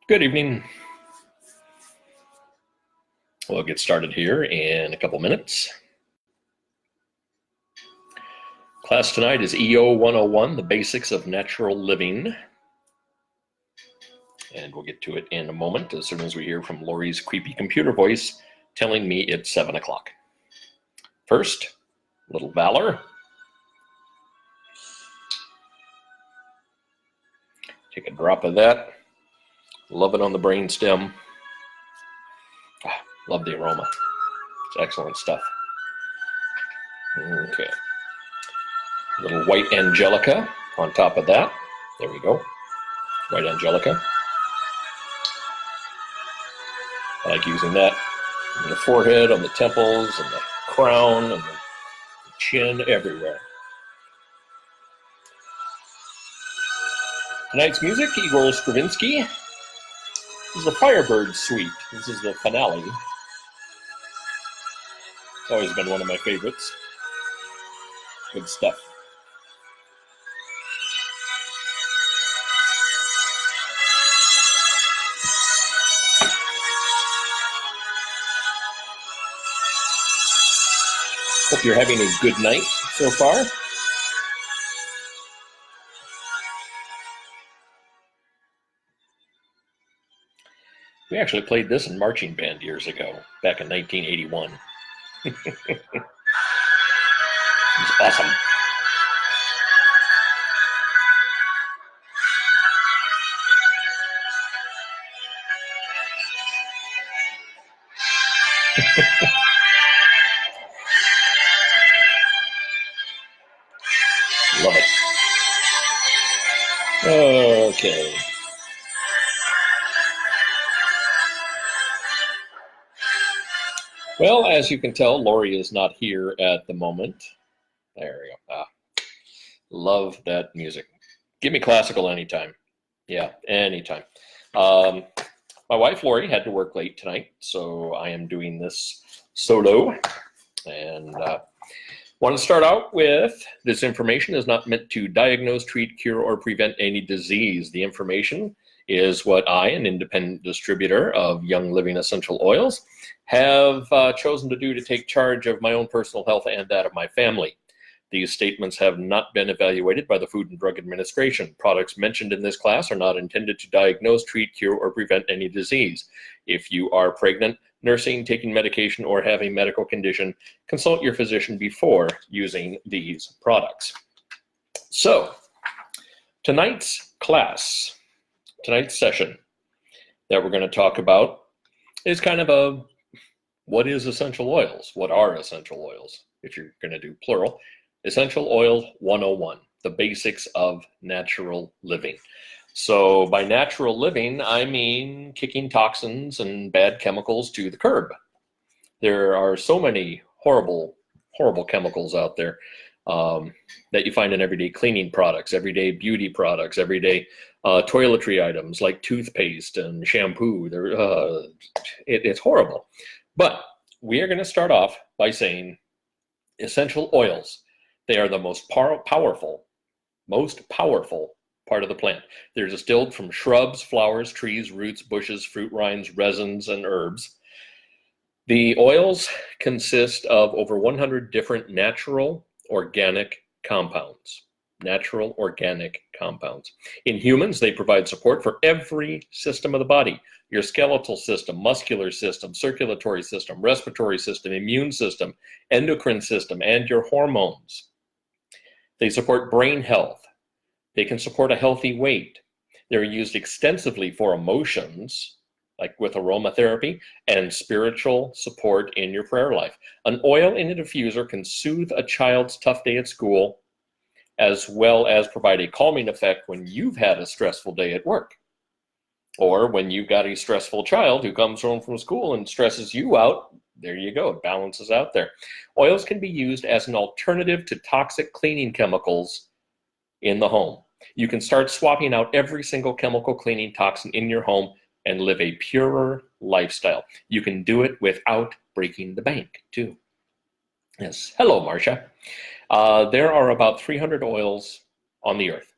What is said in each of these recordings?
Good evening. We'll get started here in a couple minutes. Class tonight is EO 101, the basics of natural living. And we'll get to it in a moment as soon as we hear from Lori's creepy computer voice telling me it's 7 o'clock. First, a little valor. Take a drop of that. Love it on the brainstem. Love the aroma. It's excellent stuff. Okay. A little white angelica on top of that. There we go. White angelica. I like using that on the forehead, on the temples, and the crown, and the chin, everywhere. Tonight's music, Igor Stravinsky. This is the Firebird Suite. This is the finale. It's always been one of my favorites. Good stuff. Hope you're having a good night so far. We actually played this in marching band years ago, back in 1981. It was awesome. Love it. Okay. Well, as you can tell, Lori is not here at the moment. There we go. Love that music. Give me classical anytime. Yeah, anytime. My wife, Lori, had to work late tonight, so I am doing this solo. And want to start out with, this information is not meant to diagnose, treat, cure, or prevent any disease. The information is what I, an independent distributor of Young Living essential oils, have chosen to do to take charge of my own personal health and that of my family. These statements have not been evaluated by the Food and Drug Administration. Products mentioned in this class are not intended to diagnose, treat, cure, or prevent any disease. If you are pregnant, nursing, taking medication, or have a medical condition, consult your physician before using these products. So, tonight's class, tonight's session that we're going to talk about is kind of a, what is essential oils? What are essential oils? If you're going to do plural, Essential Oils 101, the basics of natural living. So by natural living, I mean kicking toxins and bad chemicals to the curb. There are so many horrible, horrible chemicals out there that you find in everyday cleaning products, everyday beauty products, everyday toiletry items like toothpaste and shampoo. It's horrible. But we are going to start off by saying essential oils. They are the most powerful part of the plant. They're distilled from shrubs, flowers, trees, roots, bushes, fruit rinds, resins, and herbs. The oils consist of over 100 different natural organic compounds. Natural organic compounds. In humans, they provide support for every system of the body. Your skeletal system, muscular system, circulatory system, respiratory system, immune system, endocrine system, and your hormones. They support brain health. They can support a healthy weight. They're used extensively for emotions, like with aromatherapy, and spiritual support in your prayer life. An oil in a diffuser can soothe a child's tough day at school, as well as provide a calming effect when you've had a stressful day at work. Or when you've got a stressful child who comes home from school and stresses you out, there you go, it balances out there. Oils can be used as an alternative to toxic cleaning chemicals in the home. You can start swapping out every single chemical cleaning toxin in your home and live a purer lifestyle. You can do it without breaking the bank, too. Yes, hello, Marcia. There are about 300 oils on the earth,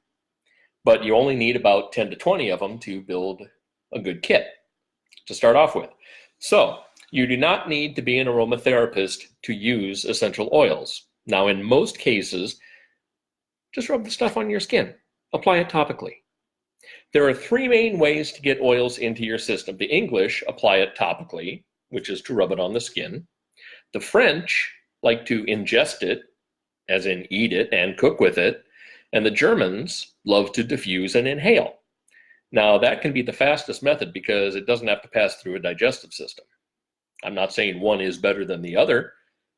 but you only need about 10 to 20 of them to build a good kit to start off with. So you do not need to be an aromatherapist to use essential oils. Now, in most cases, just rub the stuff on your skin. Apply it topically. There are three main ways to get oils into your system. The English apply it topically, which is to rub it on the skin. The French like to ingest it, as in eat it and cook with it. And the Germans love to diffuse and inhale. Now, that can be the fastest method because it doesn't have to pass through a digestive system. I'm not saying one is better than the other.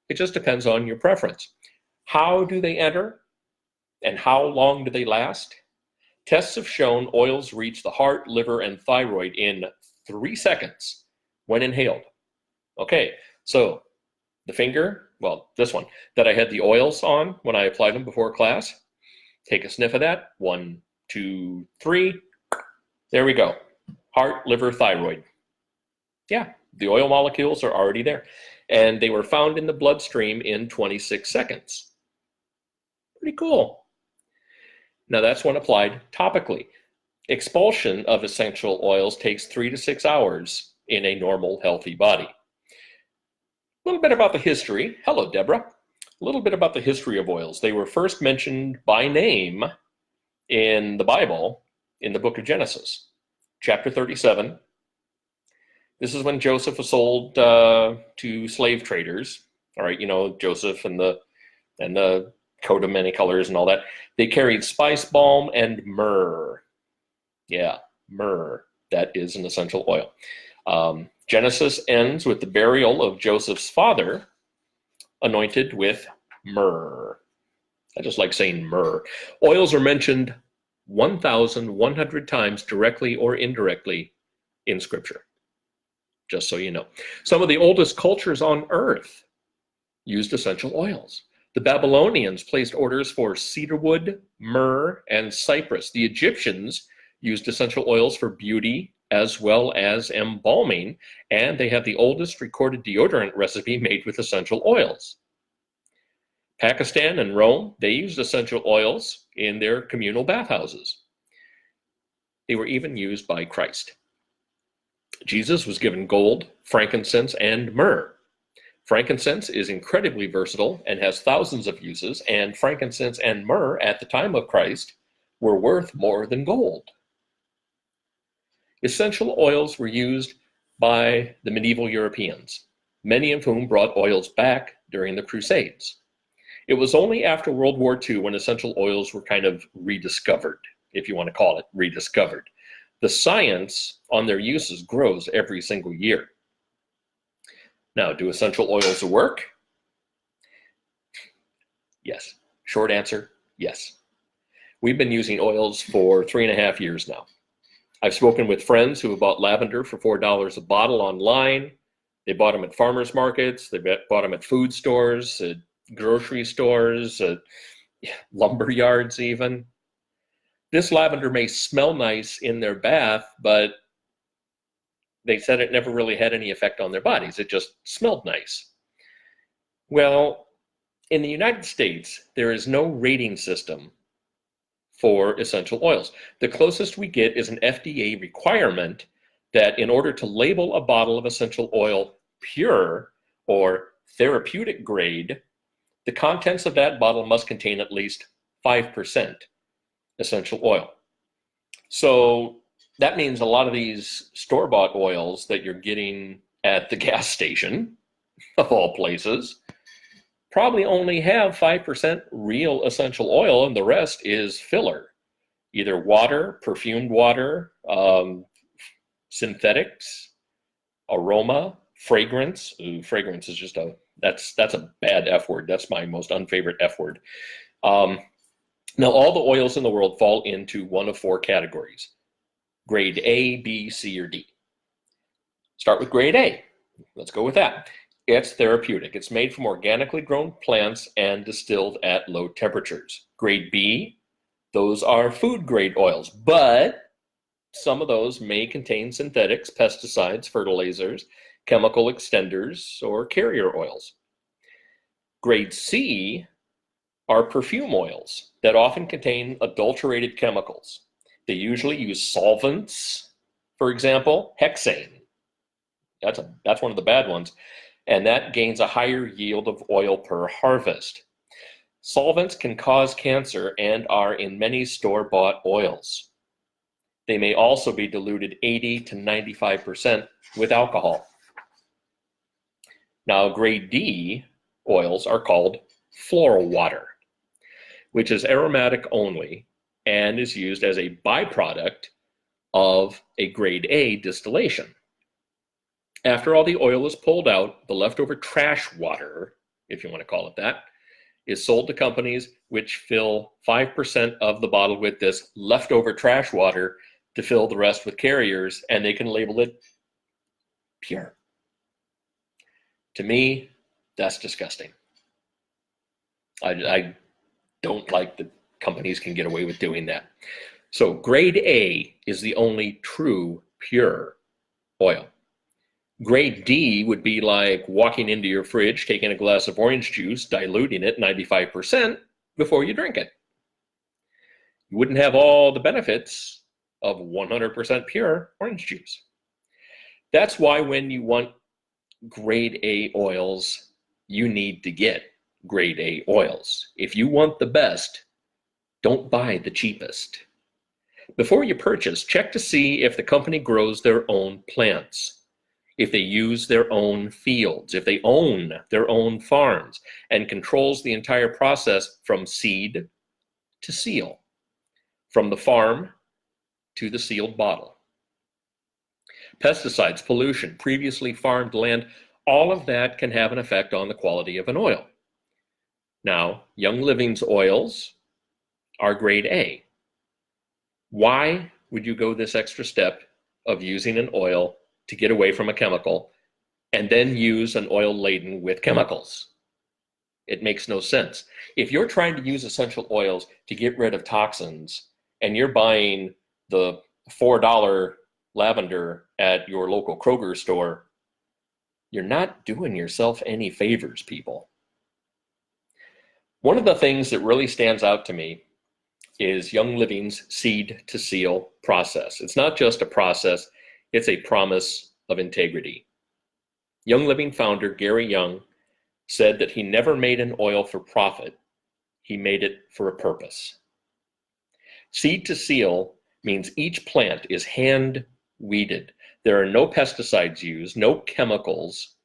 It just depends on your preference. How do they enter? And how long do they last? Tests have shown oils reach the heart, liver, and thyroid in 3 seconds when inhaled. Okay, so the finger, well, this one, that I had the oils on when I applied them before class, take a sniff of that. 1, 2, 3. There we go. Heart, liver, thyroid. Yeah, the oil molecules are already there. And they were found in the bloodstream in 26 seconds. Pretty cool. Now that's when applied topically. Expulsion of essential oils takes 3 to 6 hours in a normal, healthy body. A little bit about the history. Hello, Deborah. A little bit about the history of oils. They were first mentioned by name in the Bible in the book of Genesis, chapter 37. This is when Joseph was sold to slave traders. All right, you know, Joseph and the coat of many colors and all that. They carried spice, balm, and myrrh. Yeah, myrrh. That is an essential oil. Genesis ends with the burial of Joseph's father, anointed with myrrh. I just like saying myrrh. Oils are mentioned 1,100 times directly or indirectly in Scripture, just so you know. Some of the oldest cultures on earth used essential oils. The Babylonians placed orders for cedarwood, myrrh, and cypress. The Egyptians used essential oils for beauty as well as embalming, and they have the oldest recorded deodorant recipe made with essential oils. Pakistan and Rome, they used essential oils in their communal bathhouses. They were even used by Christ. Jesus was given gold, frankincense, and myrrh. Frankincense is incredibly versatile and has thousands of uses, and frankincense and myrrh at the time of Christ were worth more than gold. Essential oils were used by the medieval Europeans, many of whom brought oils back during the Crusades. It was only after World War II when essential oils were kind of rediscovered, if you want to call it rediscovered. The science on their uses grows every single year. Now, do essential oils work? Yes. Short answer, yes. We've been using oils for 3.5 years now. I've spoken with friends who have bought lavender for $4 a bottle online. They bought them at farmers markets. They bought them at food stores, at grocery stores, at lumber yards even. This lavender may smell nice in their bath, but they said it never really had any effect on their bodies. It just smelled nice. Well, in the United States, there is no rating system for essential oils. The closest we get is an FDA requirement that in order to label a bottle of essential oil pure or therapeutic grade, the contents of that bottle must contain at least 5% essential oil. So that means a lot of these store-bought oils that you're getting at the gas station, of all places, probably only have 5% real essential oil, and the rest is filler. Either water, perfumed water, synthetics, aroma, fragrance. Ooh, fragrance is just that's a bad F word. That's my most unfavorite F word. Now, all the oils in the world fall into one of 4 categories: grade A, B, C, or D. Start with grade A. Let's go with that. It's therapeutic. It's made from organically grown plants and distilled at low temperatures. Grade B, those are food grade oils, but some of those may contain synthetics, pesticides, fertilizers, chemical extenders, or carrier oils. Grade C are perfume oils that often contain adulterated chemicals. They usually use solvents, For example, hexane. That's one of the bad ones, and that gains a higher yield of oil per harvest. Solvents can cause cancer and are in many store-bought oils. They may also be diluted 80 to 95% with alcohol. Now, grade D oils are called floral water, which is aromatic only and is used as a byproduct of a grade A distillation. After all the oil is pulled out, the leftover trash water, if you want to call it that, is sold to companies which fill 5% of the bottle with this leftover trash water to fill the rest with carriers, and they can label it pure. To me, that's disgusting. I don't like that companies can get away with doing that. So grade A is the only true pure oil. Grade D would be like walking into your fridge, taking a glass of orange juice, diluting it 95% before you drink it. You wouldn't have all the benefits of 100% pure orange juice. That's why when you want grade A oils, you need to get grade A oils. If you want the best, don't buy the cheapest. Before you purchase, check to see if the company grows their own plants, if they use their own fields, if they own their own farms, and controls the entire process from seed to seal, from the farm to the sealed bottle. Pesticides, pollution, previously farmed land, all of that can have an effect on the quality of an oil. Now, Young Living's oils are grade A. Why would you go this extra step of using an oil to get away from a chemical and then use an oil laden with chemicals? It makes no sense. If you're trying to use essential oils to get rid of toxins and you're buying the $4 lavender at your local Kroger store, you're not doing yourself any favors, people. One of the things that really stands out to me is Young Living's seed to seal process. It's not just a process, it's a promise of integrity. Young Living founder Gary Young said that he never made an oil for profit, he made it for a purpose. Seed to seal means each plant is hand weeded. There are no pesticides used, no chemicals,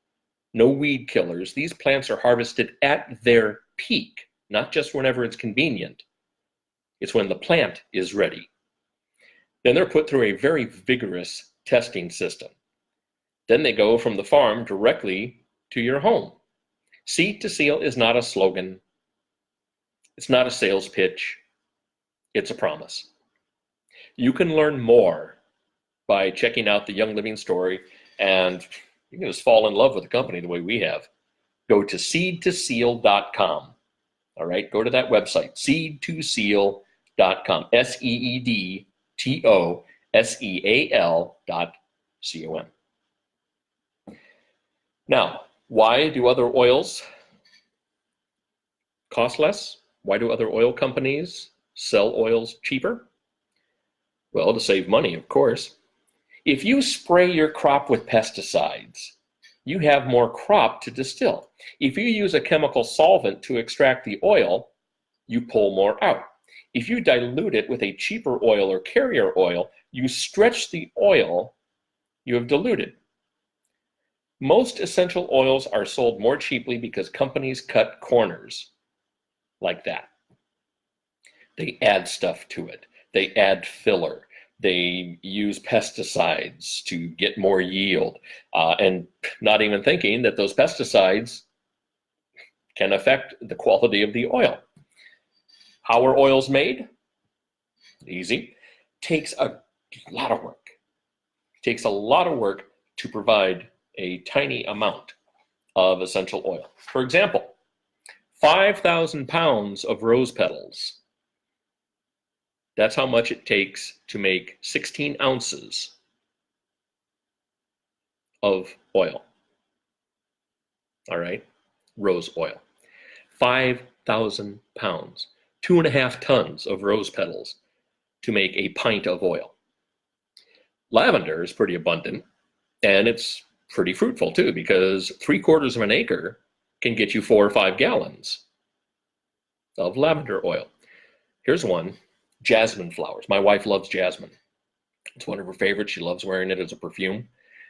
no weed killers. These plants are harvested at their peak, not just whenever it's convenient. It's when the plant is ready. Then they're put through a very vigorous testing system. Then they go from the farm directly to your home. Seed to seal is not a slogan. It's not a sales pitch. It's a promise. You can learn more by checking out the Young Living story, and you can just fall in love with the company the way we have. Go to seedtoseal.com. All right, go to that website, seedtoseal.com, seedtoseal.com. Now, why do other oils cost less? Why do other oil companies sell oils cheaper? Well, to save money, of course. If you spray your crop with pesticides, you have more crop to distill. If you use a chemical solvent to extract the oil, you pull more out. If you dilute it with a cheaper oil or carrier oil, you stretch the oil you have diluted. Most essential oils are sold more cheaply because companies cut corners like that. They add stuff to it. They add filler. They use pesticides to get more yield, and not even thinking that those pesticides can affect the quality of the oil. How are oils made? Easy. Takes a lot of work. Takes a lot of work to provide a tiny amount of essential oil. For example, 5,000 pounds of rose petals. That's how much it takes to make 16 ounces of oil. All right, rose oil. 5,000 pounds, 2.5 tons of rose petals to make a pint of oil. Lavender is pretty abundant, and it's pretty fruitful too, because 3/4 of an acre can get you 4 or 5 gallons of lavender oil. Here's one, jasmine flowers. My wife loves jasmine. It's one of her favorites. She loves wearing it as a perfume.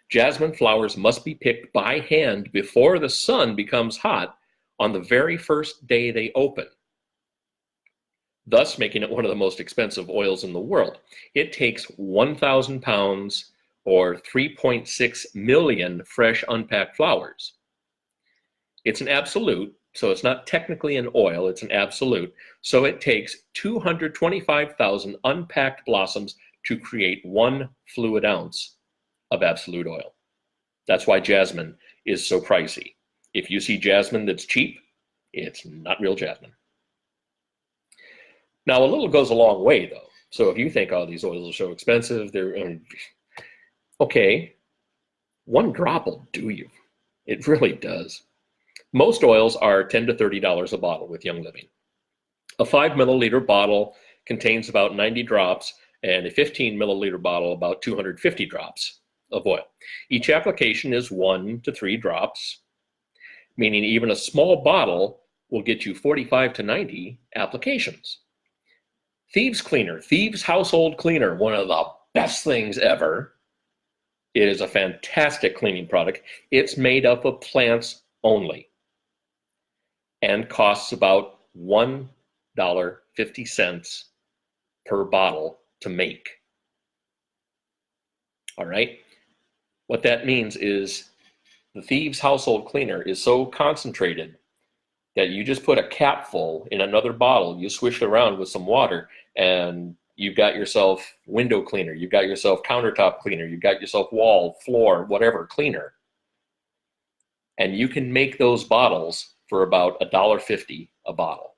Jasmine flowers must be picked by hand before the sun becomes hot on the very first day they open, thus making it one of the most expensive oils in the world. It takes 1,000 pounds or 3.6 million fresh unpacked flowers. It's an absolute, so it's not technically an oil, it's an absolute. So it takes 225,000 unpacked blossoms to create 1 fluid ounce of absolute oil. That's why jasmine is so pricey. If you see jasmine that's cheap, it's not real jasmine. Now, a little goes a long way, though. So if you think, oh, these oils are so expensive, okay, 1 drop will do you. It really does. Most oils are $10 to $30 a bottle with Young Living. A 5 milliliter bottle contains about 90 drops, and a 15 milliliter bottle about 250 drops of oil. Each application is 1 to 3 drops, meaning even a small bottle will get you 45 to 90 applications. Thieves Cleaner, Thieves Household Cleaner, one of the best things ever. It is a fantastic cleaning product. It's made up of plants only and costs about $1.50 per bottle to make. All right? What that means is the Thieves Household Cleaner is so concentrated that you just put a capful in another bottle, you swish it around with some water, and you've got yourself window cleaner, you've got yourself countertop cleaner, you've got yourself wall, floor, whatever cleaner. And you can make those bottles for about $1.50 a bottle,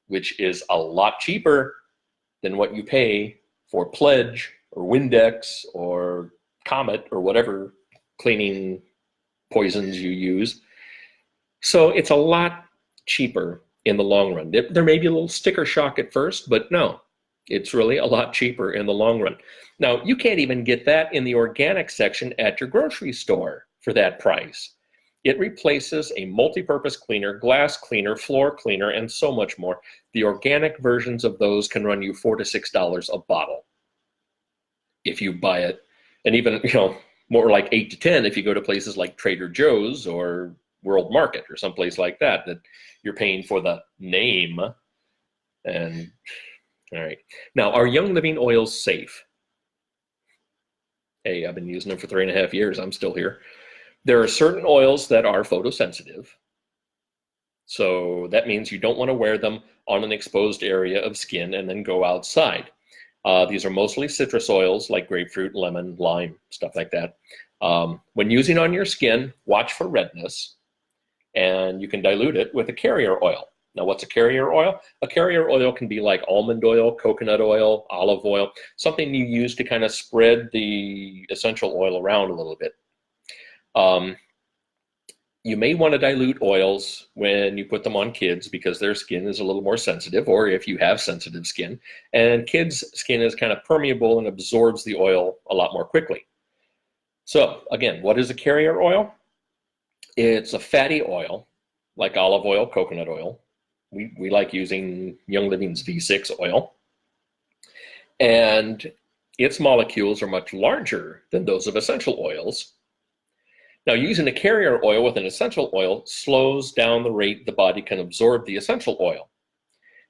which is a lot cheaper than what you pay for Pledge or Windex or Comet or whatever cleaning poisons you use. So it's a lot cheaper in the long run. There may be a little sticker shock at first, but no, it's really a lot cheaper in the long run. Now, you can't even get that in the organic section at your grocery store for that price. It replaces a multi-purpose cleaner, glass cleaner, floor cleaner, and so much more. The organic versions of those can run you $4 to $6 a bottle if you buy it, and even, more like 8 to 10 if you go to places like Trader Joe's or World Market or someplace like that you're paying for the name. And all right, now, are Young Living oils safe? Hey, I've been using them for 3.5 years. I'm still here. There are certain oils that are photosensitive. So that means you don't want to wear them on an exposed area of skin and then go outside. These are mostly citrus oils like grapefruit, lemon, lime, stuff like that. When using on your skin, watch for redness, and you can dilute it with a carrier oil. Now, what's a carrier oil? A carrier oil can be like almond oil, coconut oil, olive oil, something you use to kind of spread the essential oil around a little bit. You may want to dilute oils when you put them on kids because their skin is a little more sensitive, or if you have sensitive skin. And kids' skin is kind of permeable and absorbs the oil a lot more quickly. So again, what is a carrier oil? It's a fatty oil, like olive oil, coconut oil. We like using Young Living's V6 oil. And its molecules are much larger than those of essential oils. Now, using a carrier oil with an essential oil slows down the rate the body can absorb the essential oil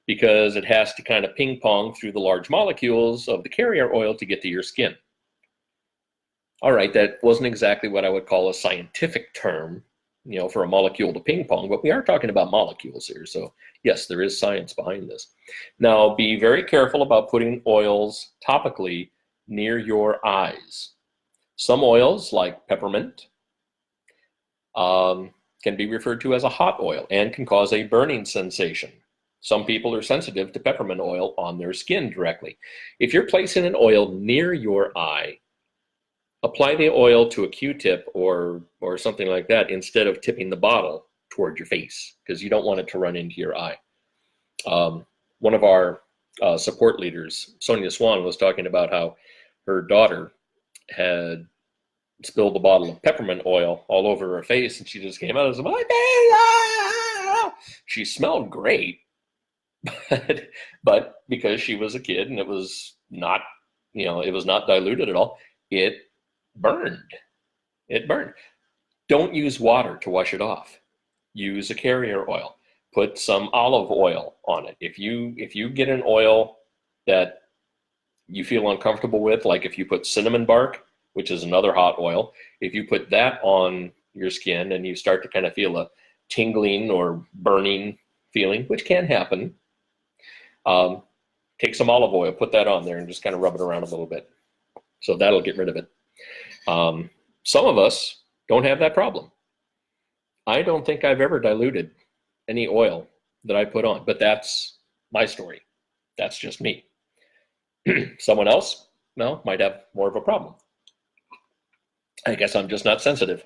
because it has to kind of ping pong through the large molecules of the carrier oil to get to your skin. All right, that wasn't exactly what I would call a scientific term, for a molecule to ping pong, but we are talking about molecules here. So yes, there is science behind this. Now, be very careful about putting oils topically near your eyes. Some oils, like peppermint, can be referred to as a hot oil and can cause a burning sensation. Some people are sensitive to peppermint oil on their skin directly. If you're placing an oil near your eye, apply the oil to a Q-tip or something like that instead of tipping the bottle toward your face, because you don't want it to run into your eye. One of our support leaders, Sonia Swan, was talking about how her daughter had spilled a bottle of peppermint oil all over her face, and she just came out as my baby. She smelled great, but because she was a kid and it was not, it was not diluted at all, it burned. It burned. Don't use water to wash it off. Use a carrier oil. Put some olive oil on it. If you get an oil that you feel uncomfortable with, like if you put cinnamon bark, which is another hot oil, if you put that on your skin and you start to kind of feel a tingling or burning feeling, which can happen, take some olive oil, put that on there, and just kind of rub it around a little bit. So that'll get rid of it. Some of us don't have that problem. I don't think I've ever diluted any oil that I put on, but that's my story. That's just me. Someone else, might have more of a problem. I guess I'm just not sensitive.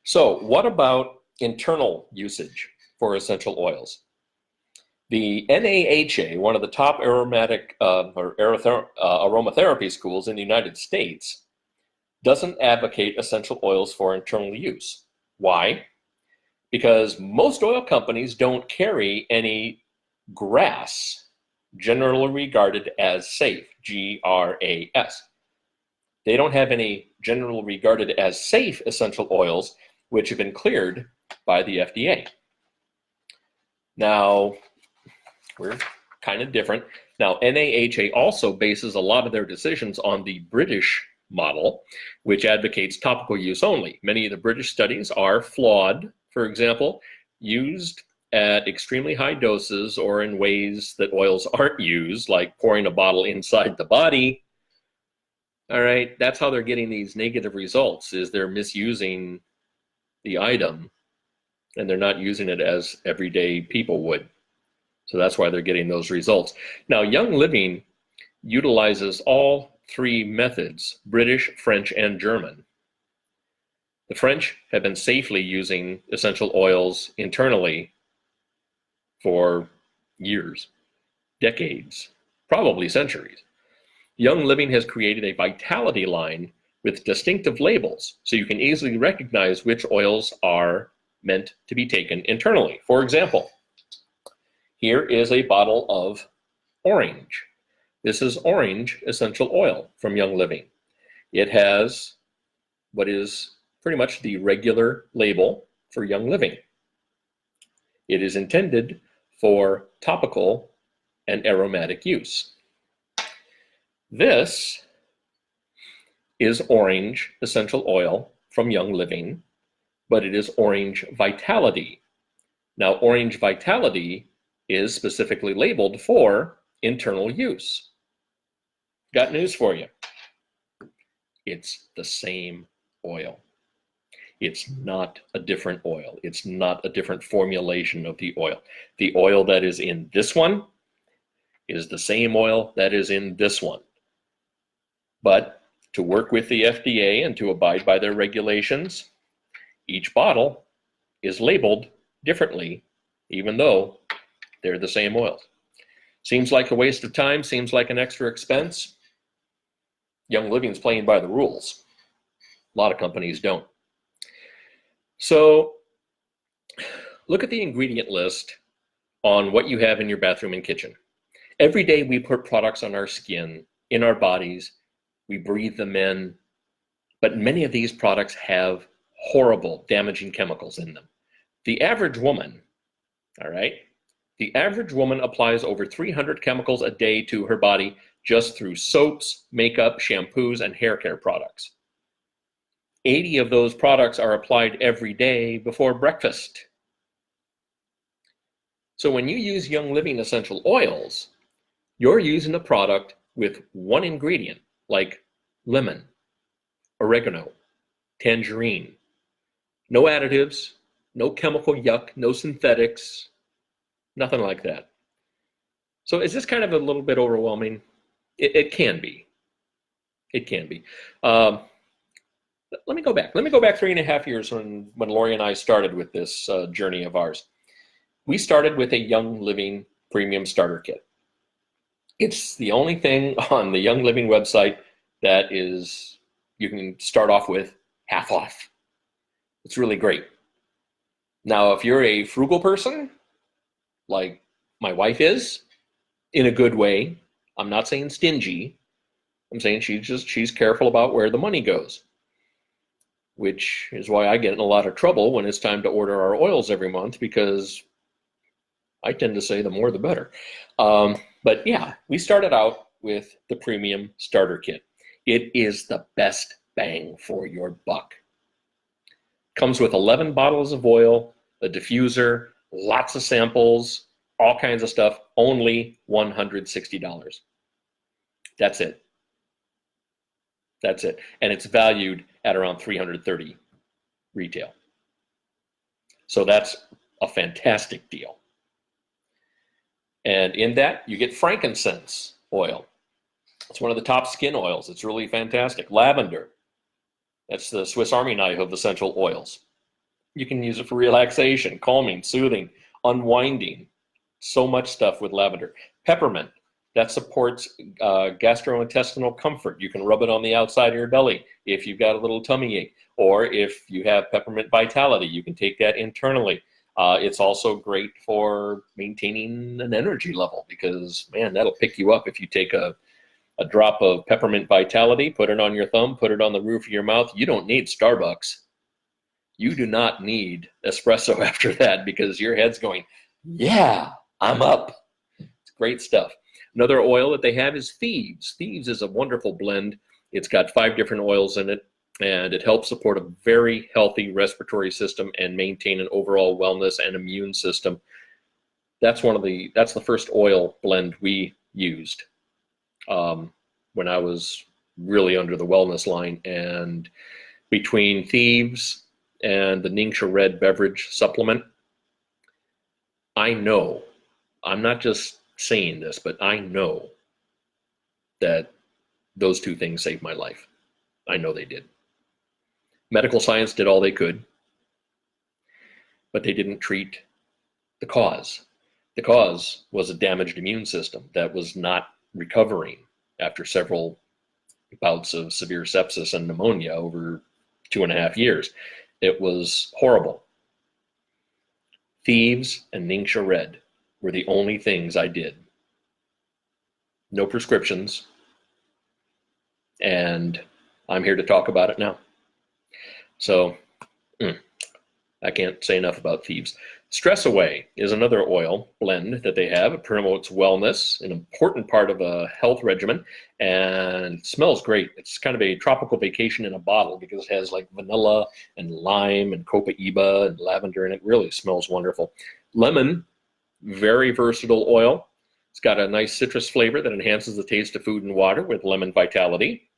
So what about internal usage for essential oils? The NAHA, one of the top aromatherapy schools in the United States, doesn't advocate essential oils for internal use. Why? Because most oil companies don't carry any GRAS, generally regarded as safe, GRAS. They don't have any generally regarded as safe essential oils which have been cleared by the FDA. Now, we're kind of different. Now, NAHA also bases a lot of their decisions on the British model, which advocates topical use only. Many of the British studies are flawed, for example, used at extremely high doses or in ways that oils aren't used, like pouring a bottle inside the body. All right, that's how they're getting these negative results, is they're misusing the item and they're not using it as everyday people would. So that's why they're getting those results. Now, Young Living utilizes all three methods, British, French, and German. The French have been safely using essential oils internally for years, decades, probably centuries. Young Living has created a vitality line with distinctive labels so you can easily recognize which oils are meant to be taken internally. For example, here is a bottle of orange. This is orange essential oil from Young Living. It has what is pretty much the regular label for Young Living. It is intended for topical and aromatic use. This is orange essential oil from Young Living, but it is Orange Vitality. Now, Orange Vitality is specifically labeled for internal use. Got news for you. It's the same oil. It's not a different oil. It's not a different formulation of the oil. The oil that is in this one is the same oil that is in this one. But to work with the FDA and to abide by their regulations, each bottle is labeled differently, even though they're the same oils. Seems like a waste of time, seems like an extra expense. Young Living's playing by the rules. A lot of companies don't. So look at the ingredient list on what you have in your bathroom and kitchen. Every day we put products on our skin, in our bodies, we breathe them in, but many of these products have horrible, damaging chemicals in them. The average woman, all right, the average woman applies over 300 chemicals a day to her body just through soaps, makeup, shampoos, and hair care products. 80 of those products are applied every day before breakfast. So when you use Young Living essential oils, you're using a product with one ingredient, like lemon, oregano, tangerine. No additives, no chemical yuck, no synthetics, nothing like that. So is this kind of a little bit overwhelming? It can be. It can be. Let me go back. Let me go back 3.5 years when Lori and I started with this journey of ours. We started with a Young Living Premium Starter Kit. It's the only thing on the Young Living website that is you can start off with half off. It's really great. Now, if you're a frugal person, like my wife is, in a good way, I'm not saying stingy, I'm saying she's careful about where the money goes, which is why I get in a lot of trouble when it's time to order our oils every month, because I tend to say the more the better. But yeah, we started out with the premium starter kit. It is the best bang for your buck. Comes with 11 bottles of oil, a diffuser, lots of samples, all kinds of stuff, only $160. That's it. That's it. And it's valued at around $330 retail. So that's a fantastic deal. And in that, you get frankincense oil. It's one of the top skin oils. It's really fantastic. Lavender. That's the Swiss Army knife of essential oils. You can use it for relaxation, calming, soothing, unwinding. So much stuff with lavender. Peppermint. That supports gastrointestinal comfort. You can rub it on the outside of your belly if you've got a little tummy ache. Or if you have peppermint vitality, you can take that internally. It's also great for maintaining an energy level, because, man, that'll pick you up if you take a drop of peppermint vitality, put it on your thumb, put it on the roof of your mouth. You don't need Starbucks. You do not need espresso after that, because your head's going, yeah, I'm up. It's great stuff. Another oil that they have is Thieves. Thieves is a wonderful blend. It's got 5 different oils in it, and it helps support a very healthy respiratory system and maintain an overall wellness and immune system. That's the first oil blend we used when I was really under the wellness line. And between Thieves and the Ningxia Red beverage supplement, I know, I'm not just saying this, but I know that those 2 things saved my life. I know they did. Medical science did all they could, but they didn't treat the cause. The cause was a damaged immune system that was not recovering after several bouts of severe sepsis and pneumonia over 2.5 years. It was horrible. Thieves and Ningxia Red were the only things I did. No prescriptions. And I'm here to talk about it now. So, I can't say enough about Thieves. Stress Away is another oil blend that they have. It promotes wellness, an important part of a health regimen, and it smells great. It's kind of a tropical vacation in a bottle, because it has like vanilla and lime and copaiba and lavender, and it really smells wonderful. Lemon, very versatile oil. It's got a nice citrus flavor that enhances the taste of food and water with lemon vitality.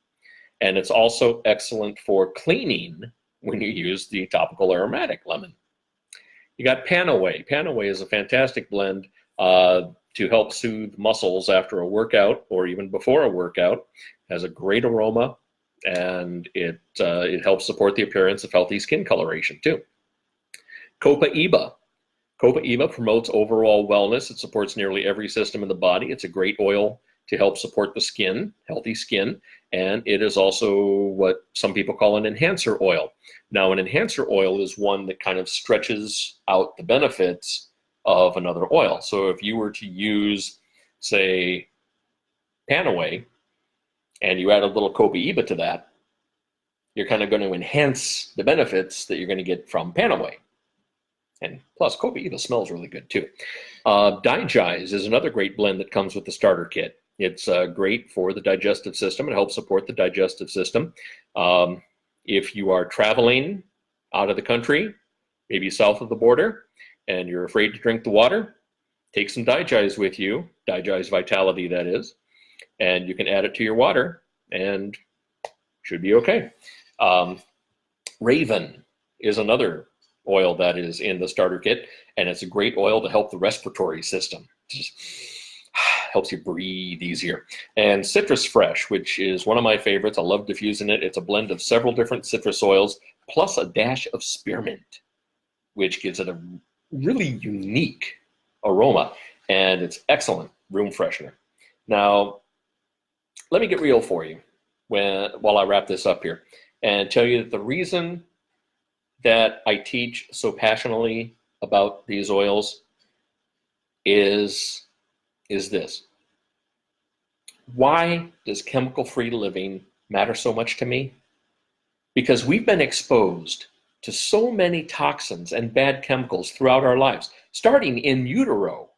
And it's also excellent for cleaning when you use the topical aromatic lemon. You got Panaway. Panaway is a fantastic blend to help soothe muscles after a workout or even before a workout. It has a great aroma, and it helps support the appearance of healthy skin coloration too. Copaiba. Copaiba promotes overall wellness. It supports nearly every system in the body. It's a great oil to help support the skin, healthy skin, and it is also what some people call an enhancer oil. Now, an enhancer oil is one that kind of stretches out the benefits of another oil. So if you were to use, say, Panaway, and you add a little copaiba to that, you're kind of going to enhance the benefits that you're going to get from Panaway. And plus, copaiba smells really good too. Digize is another great blend that comes with the starter kit. It's great for the digestive system. It helps support the digestive system. If you are traveling out of the country, maybe south of the border, and you're afraid to drink the water, take some Digize with you, Digize Vitality that is, and you can add it to your water and should be okay. Raven is another oil that is in the starter kit, and it's a great oil to help the respiratory system. Just helps you breathe easier. And Citrus Fresh, which is one of my favorites. I love diffusing it. It's a blend of several different citrus oils plus a dash of spearmint, which gives it a really unique aroma, and it's excellent room freshener. Now, let me get real for you. while I wrap this up here, and tell you that the reason that I teach so passionately about these oils is this. Why does chemical-free living matter so much to me? Because we've been exposed to so many toxins and bad chemicals throughout our lives, starting in utero.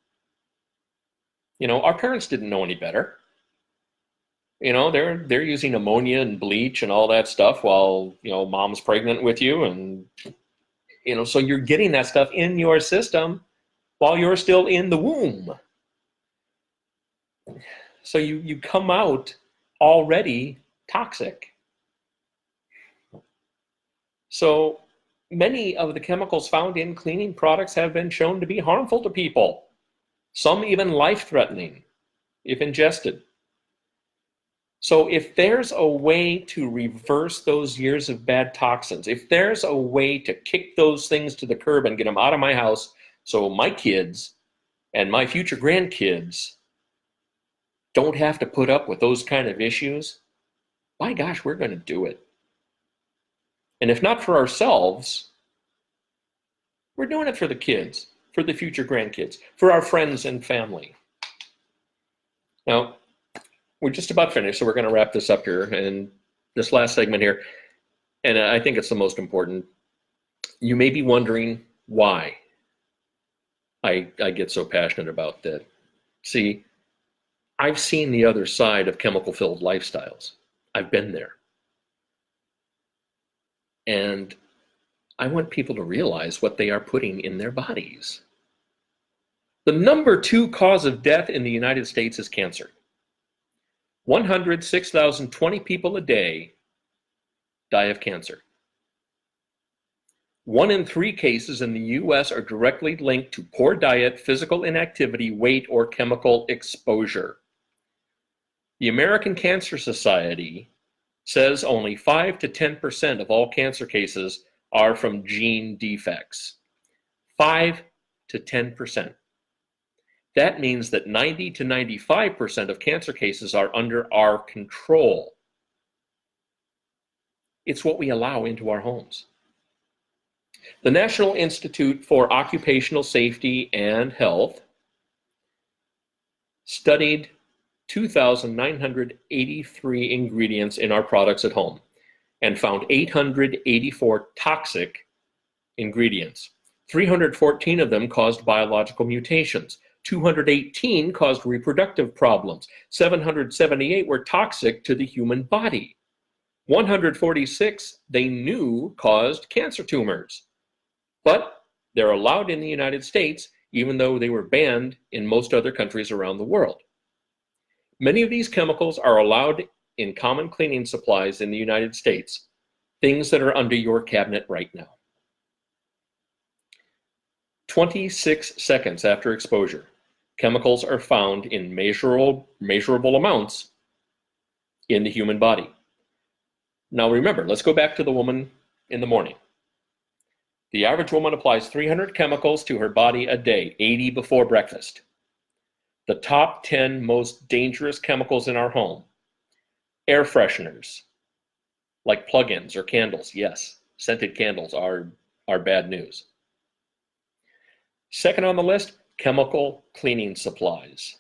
Our parents didn't know any better. They're using ammonia and bleach and all that stuff while, mom's pregnant with you, and so you're getting that stuff in your system while you're still in the womb. So you come out already toxic. So many of the chemicals found in cleaning products have been shown to be harmful to people, some even life-threatening if ingested. So if there's a way to reverse those years of bad toxins, if there's a way to kick those things to the curb and get them out of my house so my kids and my future grandkids don't have to put up with those kind of issues, by gosh, we're going to do it. And if not for ourselves, we're doing it for the kids, for the future grandkids, for our friends and family. Now, we're just about finished, so we're going to wrap this up here. And this last segment here, and I think it's the most important, you may be wondering why I get so passionate about that. See, I've seen the other side of chemical-filled lifestyles. I've been there. And I want people to realize what they are putting in their bodies. The number 2 cause of death in the United States is cancer. 106,020 people a day die of cancer. 1 in 3 cases in the U.S. are directly linked to poor diet, physical inactivity, weight, or chemical exposure. The American Cancer Society says only 5 to 10% of all cancer cases are from gene defects. 5 to 10%. That means that 90 to 95% of cancer cases are under our control. It's what we allow into our homes. The National Institute for Occupational Safety and Health studied 2,983 ingredients in our products at home and found 884 toxic ingredients. 314 of them caused biological mutations. 218 caused reproductive problems. 778 were toxic to the human body. 146 they knew caused cancer tumors. But they're allowed in the United States, even though they were banned in most other countries around the world. Many of these chemicals are allowed in common cleaning supplies in the United States, things that are under your cabinet right now. 26 seconds after exposure, chemicals are found in measurable amounts in the human body. Now remember, let's go back to the woman in the morning. The average woman applies 300 chemicals to her body a day, 80 before breakfast. The top 10 most dangerous chemicals in our home: air fresheners, like plug-ins or candles. Yes, scented candles are bad news. Second on the list, chemical cleaning supplies.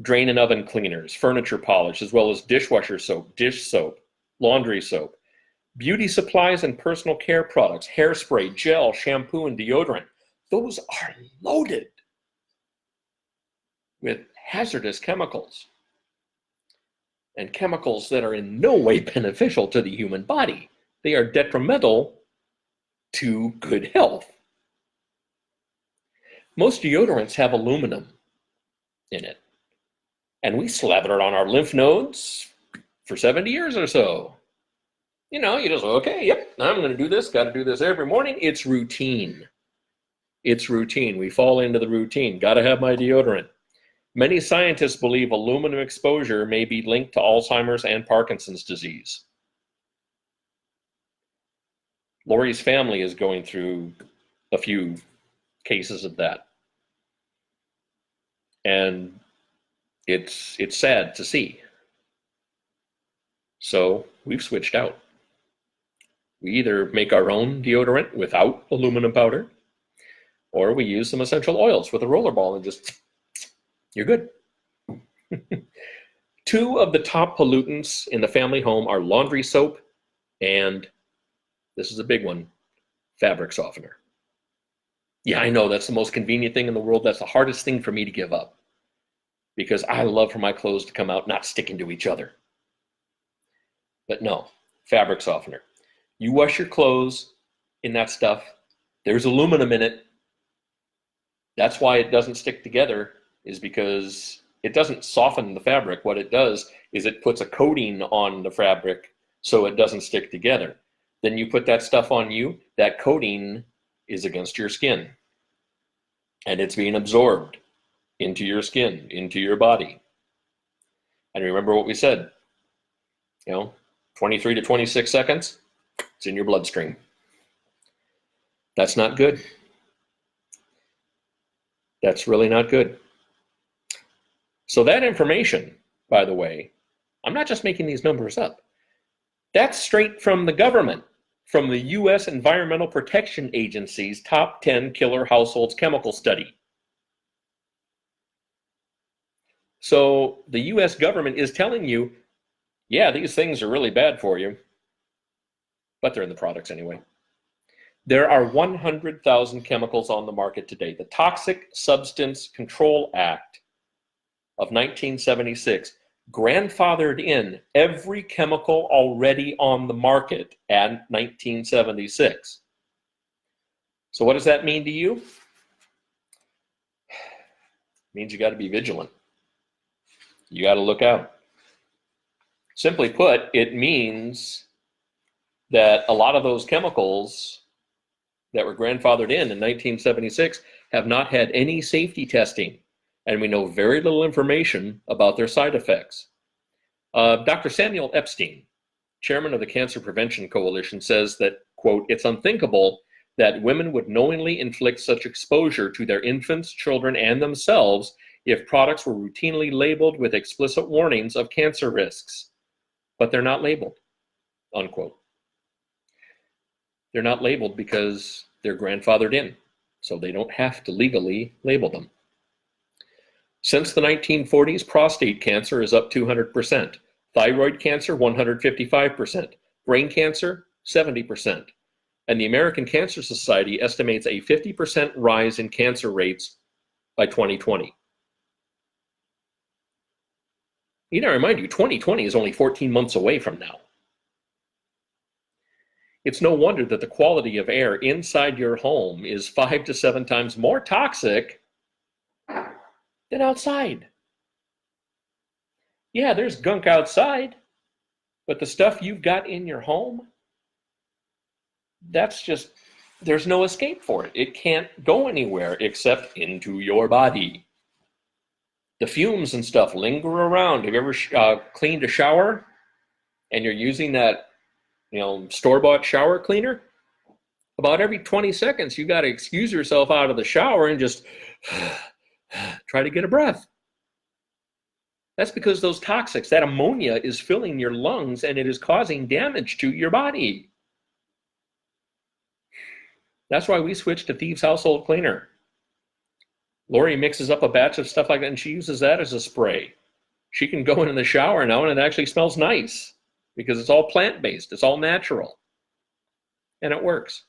Drain and oven cleaners, furniture polish, as well as dishwasher soap, dish soap, laundry soap, beauty supplies and personal care products, hairspray, gel, shampoo, and deodorant. Those are loaded with hazardous chemicals and chemicals that are in no way beneficial to the human body. They are detrimental to good health. Most deodorants have aluminum in it, and we slather it on our lymph nodes for 70 years or so. You just, okay, yep, I'm going to do this, got to do this every morning. It's routine. It's routine. We fall into the routine. Got to have my deodorant. Many scientists believe aluminum exposure may be linked to Alzheimer's and Parkinson's disease. Lori's family is going through a few cases of that. And it's sad to see. So we've switched out. We either make our own deodorant without aluminum powder, or we use some essential oils with a roller ball and just, you're good. Two of the top pollutants in the family home are laundry soap and, this is a big one, fabric softener. Yeah, I know that's the most convenient thing in the world. That's the hardest thing for me to give up because I love for my clothes to come out not sticking to each other. But no, fabric softener. You wash your clothes in that stuff. There's aluminum in it. That's why it doesn't stick together, is because it doesn't soften the fabric. What it does is it puts a coating on the fabric so it doesn't stick together. Then you put that stuff on you, that coating is against your skin. And it's being absorbed into your skin, into your body. And remember what we said, 23 to 26 seconds, it's in your bloodstream. That's not good. That's really not good. So that information, by the way, I'm not just making these numbers up. That's straight from the government, from the U.S. Environmental Protection Agency's top 10 killer households chemical study. So the U.S. government is telling you, yeah, these things are really bad for you, but they're in the products anyway. There are 100,000 chemicals on the market today. The Toxic Substance Control Act of 1976 grandfathered in every chemical already on the market at 1976. So what does that mean to you? It means you got to be vigilant. You got to look out. Simply put, it means that a lot of those chemicals that were grandfathered in 1976 have not had any safety testing, and we know very little information about their side effects. Dr. Samuel Epstein, chairman of the Cancer Prevention Coalition, says that, quote, it's unthinkable that women would knowingly inflict such exposure to their infants, children, and themselves if products were routinely labeled with explicit warnings of cancer risks. But they're not labeled, unquote. They're not labeled because they're grandfathered in, so they don't have to legally label them. Since the 1940s, prostate cancer is up 200%, thyroid cancer 155%, brain cancer 70%, and the American Cancer Society estimates a 50% rise in cancer rates by 2020. I remind you, 2020 is only 14 months away from now. It's no wonder that the quality of air inside your home is 5 to 7 times more toxic than outside. Yeah, there's gunk outside, but the stuff you've got in your home, that's just, there's no escape for it. It can't go anywhere except into your body. The fumes and stuff linger around. Have you ever cleaned a shower and you're using that store-bought shower cleaner? About every 20 seconds, you got to excuse yourself out of the shower and just try to get a breath. That's because those toxics, that ammonia, is filling your lungs and it is causing damage to your body. That's why we switched to Thieves household cleaner. Lori mixes up a batch of stuff like that and she uses that as a spray. She can go in the shower now and it actually smells nice because it's all plant-based, it's all natural, and it works.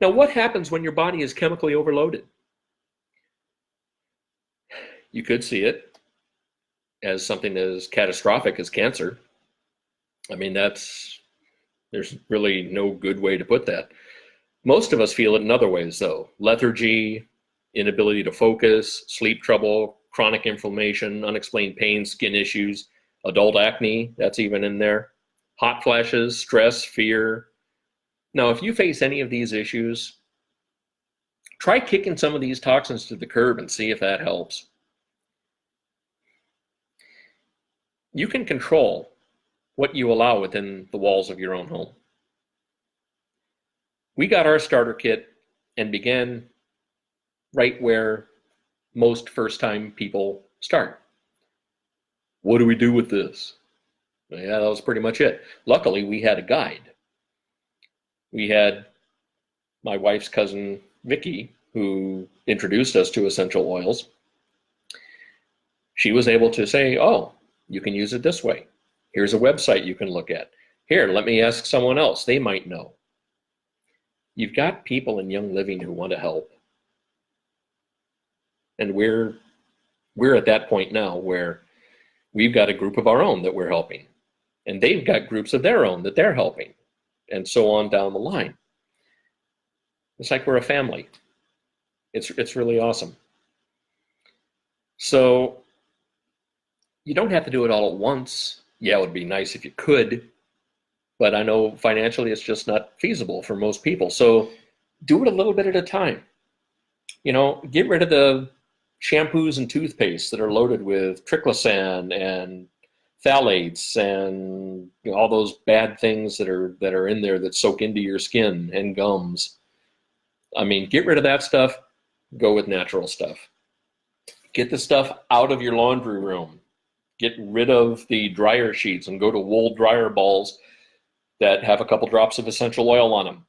Now, what happens when your body is chemically overloaded? You could see it as something as catastrophic as cancer. I mean, there's really no good way to put that. Most of us feel it in other ways, though. Lethargy, inability to focus, sleep trouble, chronic inflammation, unexplained pain, skin issues, adult acne, that's even in there, hot flashes, stress, fear. Now, if you face any of these issues, try kicking some of these toxins to the curb and see if that helps. You can control what you allow within the walls of your own home. We got our starter kit and began right where most first-time people start. What do we do with this? Yeah, that was pretty much it. Luckily, we had a guide. We had my wife's cousin, Vicky, who introduced us to essential oils. She was able to say, oh, you can use it this way. Here's a website you can look at. Here, let me ask someone else. They might know. You've got people in Young Living who want to help. And we're at that point now where we've got a group of our own that we're helping. And they've got groups of their own that they're helping. And so on down the line. It's like we're a family. It's really awesome. So you don't have to do it all at once. Yeah, it would be nice if you could, but I know financially it's just not feasible for most people. So do it a little bit at a time. Get rid of the shampoos and toothpaste that are loaded with triclosan and phthalates and all those bad things that are in there that soak into your skin, and gums. I mean, get rid of that stuff. Go with natural stuff. Get the stuff out of your laundry room. Get rid of the dryer sheets and go to wool dryer balls that have a couple drops of essential oil on them.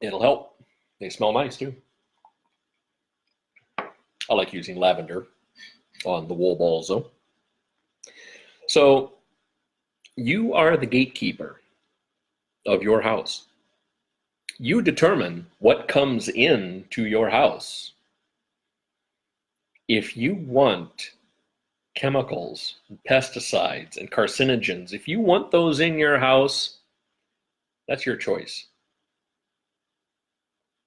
It'll help. They smell nice too. I like using lavender on the wool balls though. So you are the gatekeeper of your house. You determine what comes into your house. If you want chemicals, and pesticides, and carcinogens, if you want those in your house, that's your choice.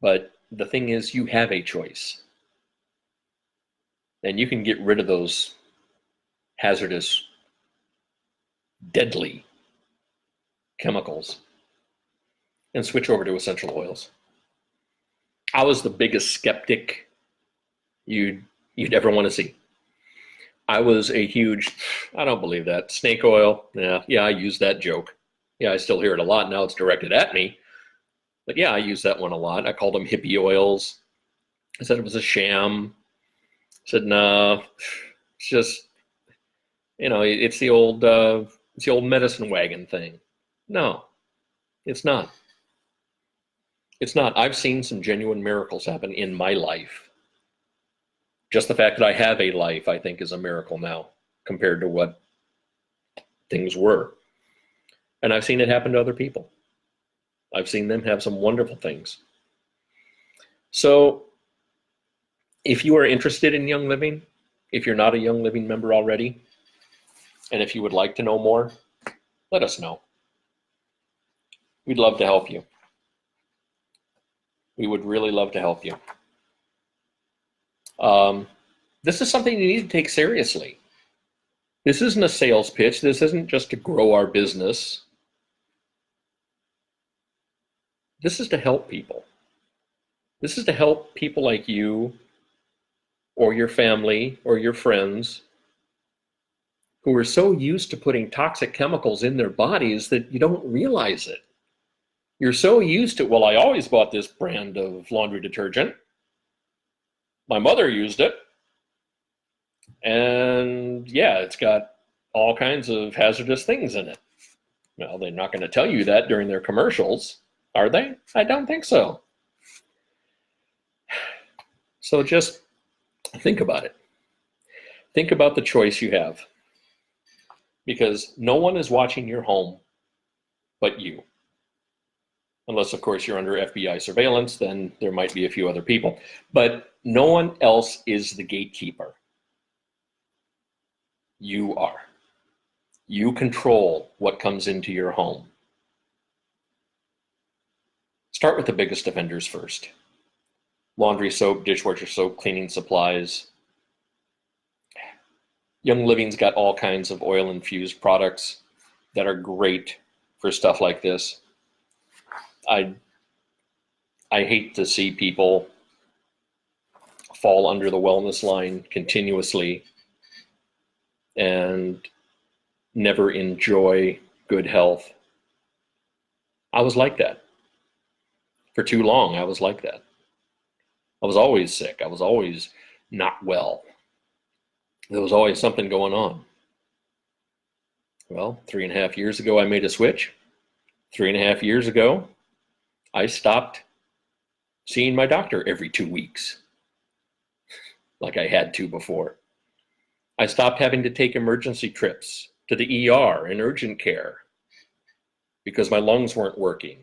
But the thing is, you have a choice. And you can get rid of those hazardous, deadly chemicals and switch over to essential oils. I was the biggest skeptic you'd ever want to see. I was a huge, I don't believe that. Snake oil, yeah, I use that joke. Yeah, I still hear it a lot. Now it's directed at me. But yeah, I use that one a lot. I called them hippie oils. I said it was a sham. I said, no, it's just, it's the old medicine wagon thing. No, it's not. It's not. I've seen some genuine miracles happen in my life. Just the fact that I have a life, I think, is a miracle now compared to what things were. And I've seen it happen to other people. I've seen them have some wonderful things. So if you are interested in Young Living, if you're not a Young Living member already, and if you would like to know more, let us know. We'd love to help you. We would really love to help you. This is something you need to take seriously. This isn't a sales pitch. This isn't just to grow our business. This is to help people. This is to help people like you or your family or your friends who are so used to putting toxic chemicals in their bodies that you don't realize it. You're so used to, well, I always bought this brand of laundry detergent. My mother used it. And yeah, it's got all kinds of hazardous things in it. Well, they're not going to tell you that during their commercials, are they? I don't think so. So just think about it. Think about the choice you have. Because no one is watching your home but you. Unless, of course, you're under FBI surveillance, then there might be a few other people. But no one else is the gatekeeper. You are. You control what comes into your home. Start with the biggest offenders first. Laundry soap, dishwasher soap, cleaning supplies. Young Living's got all kinds of oil-infused products that are great for stuff like this. I hate to see people fall under the wellness line continuously and never enjoy good health. I was like that. For too long, I was like that. I was always sick. I was always not well. There was always something going on. Well, 3.5 years ago, I made a switch. 3.5 years ago, I stopped seeing my doctor every 2 weeks like I had to before. I stopped having to take emergency trips to the ER and urgent care because my lungs weren't working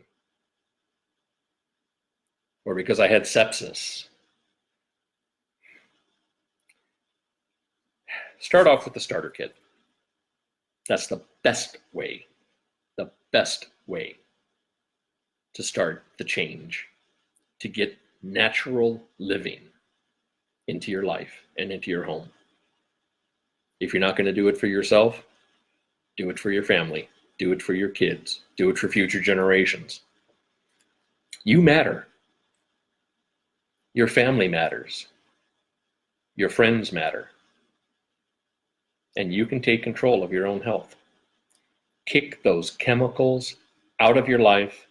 or because I had sepsis. Start off with the starter kit. That's the best way to start the change, to get natural living into your life and into your home. If you're not going to do it for yourself, do it for your family, do it for your kids, do it for future generations. You matter. Your family matters. Your friends matter. And you can take control of your own health. Kick those chemicals out of your life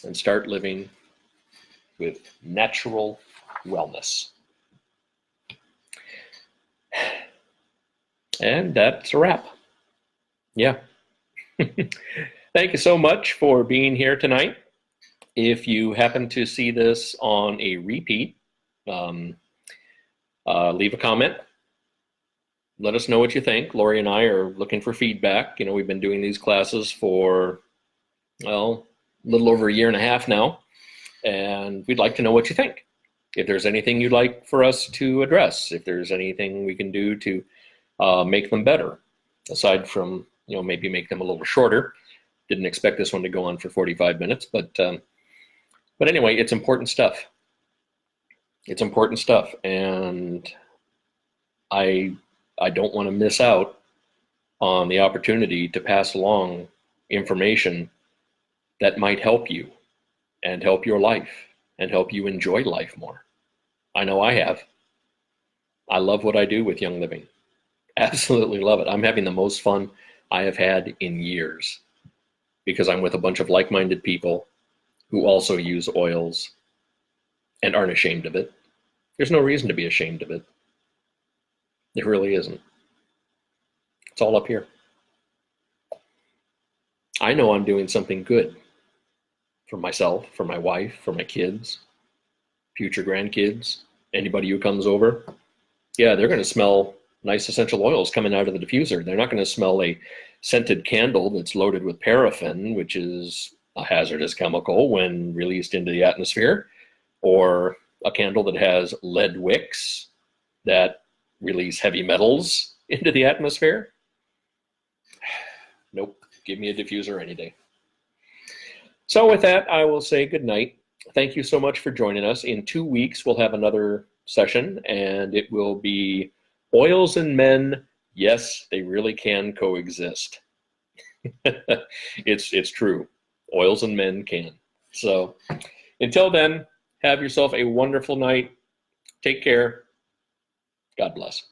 and start living with natural wellness. And that's a wrap. Yeah. Thank you so much for being here tonight. If you happen to see this on a repeat, leave a comment. Let us know what you think. Lori and I are looking for feedback. You know, we've been doing these classes for, well, a little over 1.5 years now, and we'd like to know what you think. If there's anything you'd like for us to address, if there's anything we can do to make them better, aside from, you know, maybe make them a little shorter. Didn't expect this one to go on for 45 minutes, but anyway, it's important stuff. It's important stuff, and I don't want to miss out on the opportunity to pass along information that might help you and help your life and help you enjoy life more. I know I have. I love what I do with Young Living. Absolutely love it. I'm having the most fun I have had in years because I'm with a bunch of like-minded people who also use oils and aren't ashamed of it. There's no reason to be ashamed of it. There really isn't. It's all up here. I know I'm doing something good for myself, for my wife, for my kids, future grandkids, anybody who comes over. Yeah, they're going to smell nice essential oils coming out of the diffuser. They're not going to smell a scented candle that's loaded with paraffin, which is a hazardous chemical when released into the atmosphere, or a candle that has lead wicks that release heavy metals into the atmosphere. Nope, give me a diffuser any day. So with that, I will say good night. Thank you so much for joining us. In 2 weeks, we'll have another session, and it will be Oils and Men. Yes, they really can coexist. It's true. Oils and men can. So until then, have yourself a wonderful night. Take care. God bless.